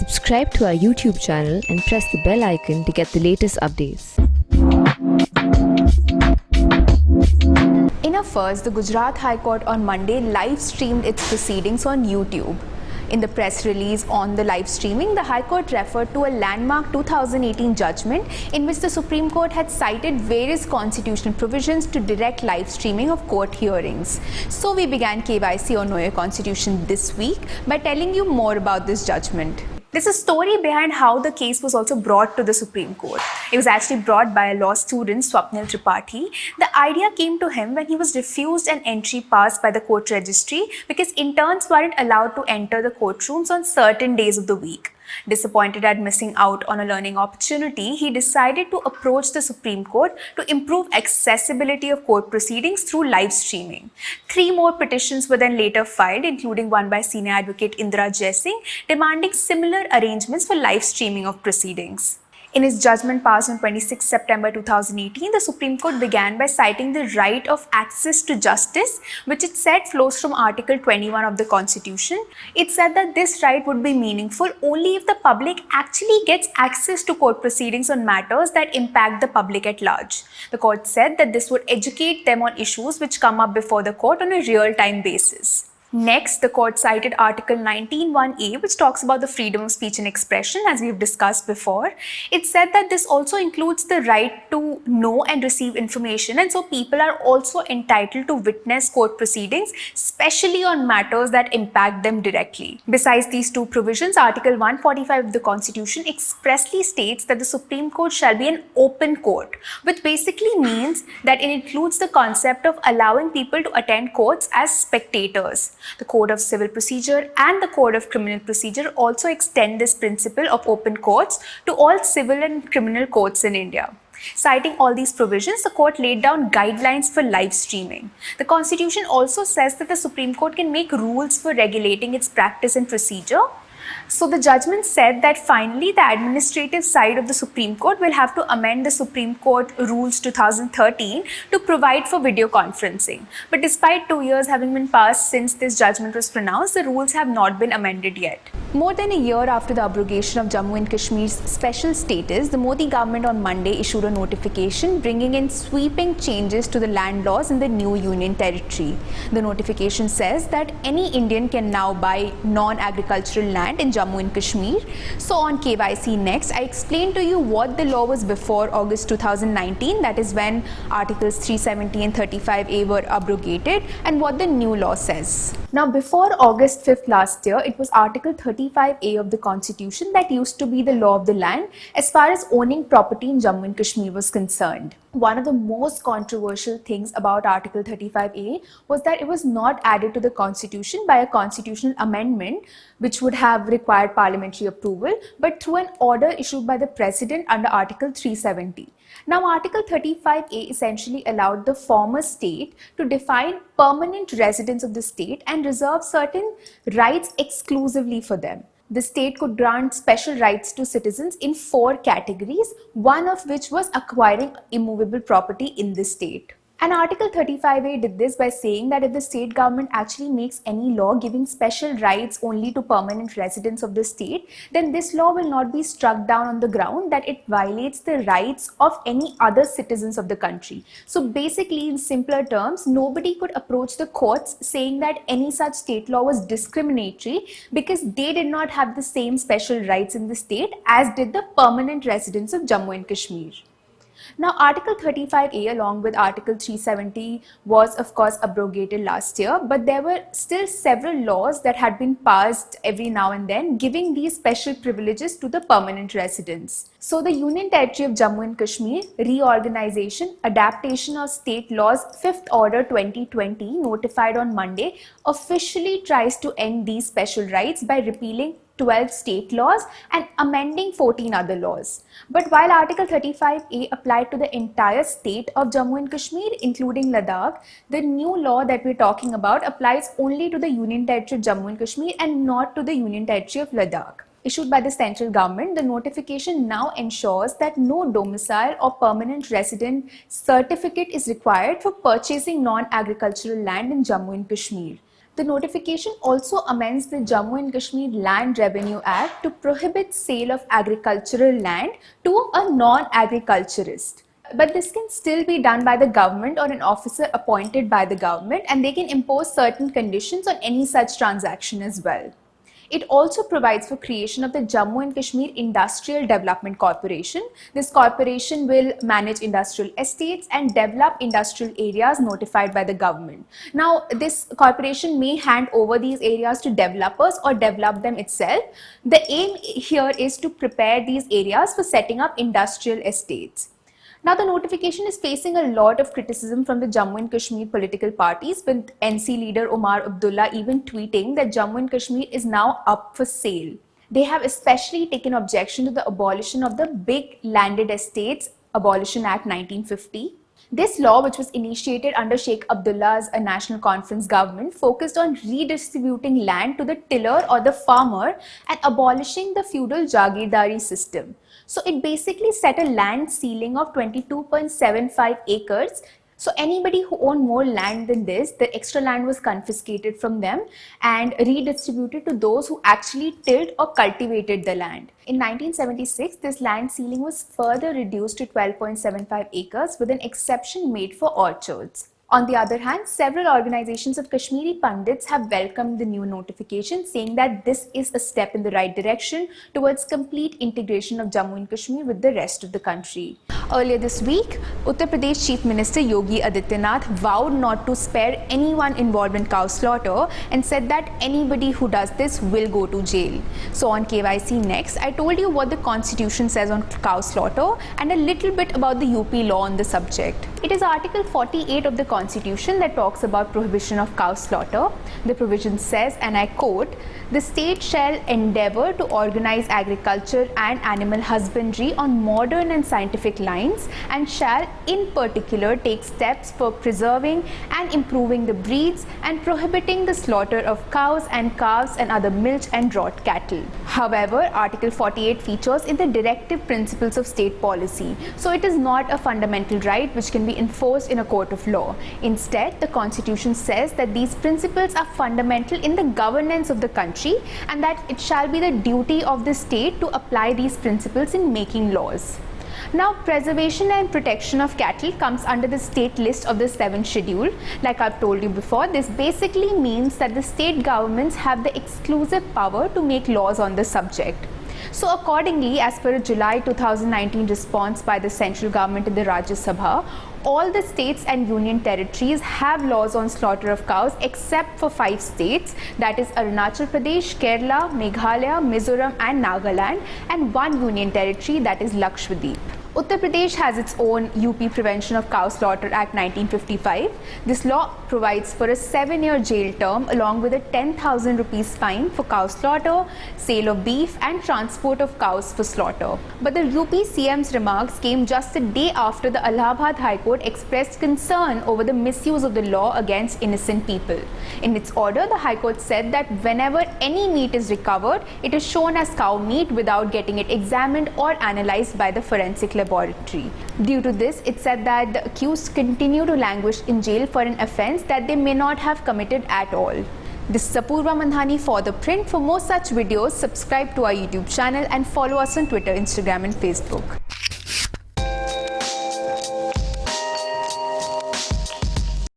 Subscribe to our YouTube channel and press the bell icon to get the latest updates. In a first, the Gujarat High Court on Monday live streamed its proceedings on YouTube. In the press release on the live streaming, the High Court referred to a landmark 2018 judgment in which the Supreme Court had cited various constitutional provisions to direct live streaming of court hearings. So we began KYC on Know Your Constitution this week by telling you more about this judgment. There's a story behind how the case was also brought to the Supreme Court. It was actually brought by a law student, Swapnil Tripathi. The idea came to him when he was refused an entry pass by the court registry because interns weren't allowed to enter the courtrooms on certain days of the week. Disappointed at missing out on a learning opportunity, he decided to approach the Supreme Court to improve accessibility of court proceedings through live streaming. 3 more petitions were then later filed, including one by senior advocate Indra Jaising, demanding similar arrangements for live streaming of proceedings. In its judgment passed on 26 September 2018, the Supreme Court began by citing the right of access to justice, which it said flows from Article 21 of the Constitution. It said that this right would be meaningful only if the public actually gets access to court proceedings on matters that impact the public at large. The court said that this would educate them on issues which come up before the court on a real-time basis. Next, the court cited Article 19(1)(a), which talks about the freedom of speech and expression, as we've discussed before. It said that this also includes the right to know and receive information, and so people are also entitled to witness court proceedings, especially on matters that impact them directly. Besides these 2 provisions, Article 145 of the Constitution expressly states that the Supreme Court shall be an open court, which basically means that it includes the concept of allowing people to attend courts as spectators. The Code of Civil Procedure and the Code of Criminal Procedure also extend this principle of open courts to all civil and criminal courts in India. Citing all these provisions, the court laid down guidelines for live streaming. The Constitution also says that the Supreme Court can make rules for regulating its practice and procedure. So the judgment said that finally the administrative side of the Supreme Court will have to amend the Supreme Court Rules 2013 to provide for video conferencing. But despite 2 years having been passed since this judgment was pronounced, the rules have not been amended yet. More than a year after the abrogation of Jammu and Kashmir's special status, the Modi government on Monday issued a notification bringing in sweeping changes to the land laws in the new union territory. The notification says that any Indian can now buy non-agricultural land in Jammu and Kashmir. So on KYC Next, I explained to you what the law was before August 2019, that is when Articles 370 and 35A were abrogated, and what the new law says. Now, before August 5th last year, it was Article 35A of the Constitution that used to be the law of the land as far as owning property in Jammu and Kashmir was concerned. One of the most controversial things about Article 35A was that it was not added to the Constitution by a constitutional amendment which would have required parliamentary approval, but through an order issued by the President under Article 370. Now, Article 35A essentially allowed the former state to define permanent residents of the state and reserve certain rights exclusively for them. The state could grant special rights to citizens in 4 categories, one of which was acquiring immovable property in the state. And Article 35A did this by saying that if the state government actually makes any law giving special rights only to permanent residents of the state, then this law will not be struck down on the ground that it violates the rights of any other citizens of the country. So basically, in simpler terms, nobody could approach the courts saying that any such state law was discriminatory because they did not have the same special rights in the state as did the permanent residents of Jammu and Kashmir. Now, Article 35A along with Article 370 was of course abrogated last year, but there were still several laws that had been passed every now and then giving these special privileges to the permanent residents. So the Union Territory of Jammu and Kashmir Reorganization Adaptation of State Laws 5th Order 2020 notified on Monday officially tries to end these special rights by repealing 12 state laws and amending 14 other laws. But while Article 35A applied to the entire state of Jammu and Kashmir, including Ladakh, the new law that we're talking about applies only to the Union Territory of Jammu and Kashmir and not to the Union Territory of Ladakh. Issued by the central government, the notification now ensures that no domicile or permanent resident certificate is required for purchasing non-agricultural land in Jammu and Kashmir. The notification also amends the Jammu and Kashmir Land Revenue Act to prohibit sale of agricultural land to a non-agriculturist. But this can still be done by the government or an officer appointed by the government, and they can impose certain conditions on any such transaction as well. It also provides for creation of the Jammu and Kashmir Industrial Development Corporation. This corporation will manage industrial estates and develop industrial areas notified by the government. Now, this corporation may hand over these areas to developers or develop them itself. The aim here is to prepare these areas for setting up industrial estates. Now, the notification is facing a lot of criticism from the Jammu and Kashmir political parties, with NC leader Omar Abdullah even tweeting that Jammu and Kashmir is now up for sale. They have especially taken objection to the abolition of the Big Landed Estates Abolition Act 1950. This law, which was initiated under Sheikh Abdullah's National Conference government, focused on redistributing land to the tiller or the farmer and abolishing the feudal Jagirdari system. So it basically set a land ceiling of 22.75 acres. So anybody who owned more land than this, the extra land was confiscated from them and redistributed to those who actually tilled or cultivated the land. In 1976, this land ceiling was further reduced to 12.75 acres with an exception made for orchards. On the other hand, several organizations of Kashmiri Pandits have welcomed the new notification, saying that this is a step in the right direction towards complete integration of Jammu and Kashmir with the rest of the country. Earlier this week, Uttar Pradesh Chief Minister Yogi Adityanath vowed not to spare anyone involved in cow slaughter and said that anybody who does this will go to jail. So on KYC Next, I told you what the constitution says on cow slaughter and a little bit about the UP law on the subject. It is Article 48 of the Constitution that talks about prohibition of cow slaughter. The provision says, and I quote, "The state shall endeavour to organize agriculture and animal husbandry on modern and scientific lines and shall in particular take steps for preserving and improving the breeds and prohibiting the slaughter of cows and calves and other milch and draught cattle." However, Article 48 features in the directive principles of state policy, so it is not a fundamental right which can be enforced in a court of law. Instead, the Constitution says that these principles are fundamental in the governance of the country and that it shall be the duty of the state to apply these principles in making laws. Now, preservation and protection of cattle comes under the state list of the 7th schedule. Like I've told you before, this basically means that the state governments have the exclusive power to make laws on the subject. So accordingly, as per a July 2019 response by the central government in the Rajya Sabha, all the states and union territories have laws on slaughter of cows except for 5 states, that is Arunachal Pradesh, Kerala, Meghalaya, Mizoram and Nagaland, and 1 union territory, that is Lakshadweep. Uttar Pradesh has its own UP Prevention of Cow Slaughter Act 1955. This law provides for a 7-year jail term along with a 10,000 rupees fine for cow slaughter, sale of beef and transport of cows for slaughter. But the UP CM's remarks came just a day after the Allahabad High Court expressed concern over the misuse of the law against innocent people. In its order, the High Court said that whenever any meat is recovered, it is shown as cow meat without getting it examined or analyzed by the forensic laboratory. Due to this, it said that the accused continue to languish in jail for an offence that they may not have committed at all. This is Apurva Mandhani for The Print. For more such videos, subscribe to our YouTube channel and follow us on Twitter, Instagram and Facebook.